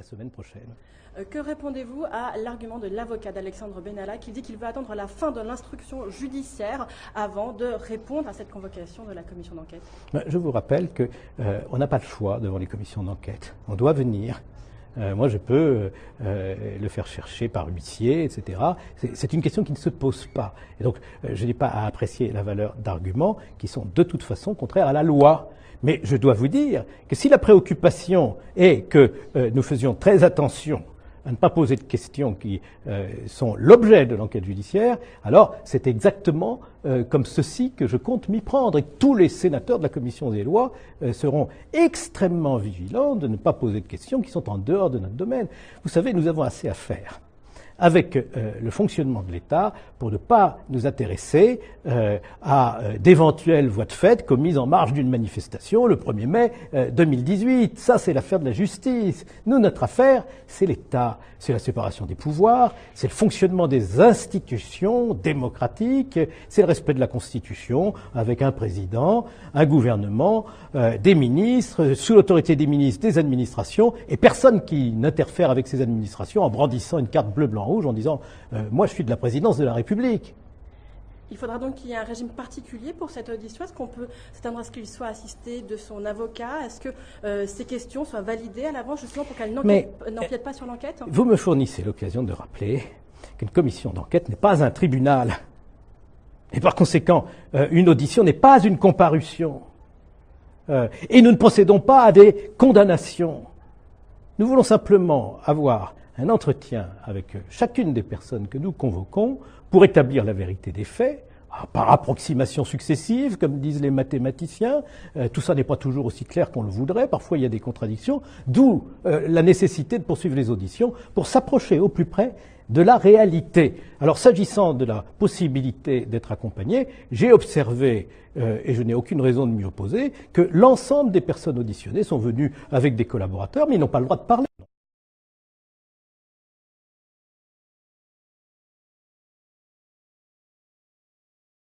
la semaine prochaine. Que répondez-vous à l'argument de l'avocat d'Alexandre Benalla qui dit qu'il veut attendre la fin de l'instruction judiciaire avant de répondre à cette convocation de la commission d'enquête? Je vous rappelle qu'on n'a pas le choix devant les commissions d'enquête. On doit venir. Moi, je peux le faire chercher par huissier, etc. C'est une question qui ne se pose pas. Et donc, je n'ai pas à apprécier la valeur d'arguments qui sont de toute façon contraires à la loi. Mais je dois vous dire que si la préoccupation est que nous faisions très attention à ne pas poser de questions qui sont l'objet de l'enquête judiciaire, alors c'est exactement comme ceci que je compte m'y prendre. Et tous les sénateurs de la commission des lois seront extrêmement vigilants de ne pas poser de questions qui sont en dehors de notre domaine. Vous savez, nous avons assez à faire avec le fonctionnement de l'État pour ne pas nous intéresser à d'éventuelles voies de fait commises en marge d'une manifestation le 1er mai 2018. Ça, c'est l'affaire de la justice. Nous, notre affaire, c'est l'État. C'est la séparation des pouvoirs, c'est le fonctionnement des institutions démocratiques, c'est le respect de la Constitution avec un président, un gouvernement, des ministres, sous l'autorité des ministres, des administrations, et personne qui n'interfère avec ces administrations en brandissant une carte bleu, blanc, rouge en disant « moi je suis de la présidence de la République ». Il faudra donc qu'il y ait un régime particulier pour cette audition. Est-ce qu'on peut s'attendre à ce qu'il soit assisté de son avocat? Est-ce que ces questions soient validées à l'avance justement pour qu'elles n'empiètent pas sur l'enquête? Vous me fournissez l'occasion de rappeler qu'une commission d'enquête n'est pas un tribunal. Et par conséquent, une audition n'est pas une comparution. Et nous ne procédons pas à des condamnations. Nous voulons simplement avoir un entretien avec chacune des personnes que nous convoquons pour établir la vérité des faits, par approximation successive, comme disent les mathématiciens. Tout ça n'est pas toujours aussi clair qu'on le voudrait, parfois il y a des contradictions, d'où la nécessité de poursuivre les auditions pour s'approcher au plus près de la réalité. Alors s'agissant de la possibilité d'être accompagné, j'ai observé, et je n'ai aucune raison de m'y opposer, que l'ensemble des personnes auditionnées sont venues avec des collaborateurs, mais ils n'ont pas le droit de parler.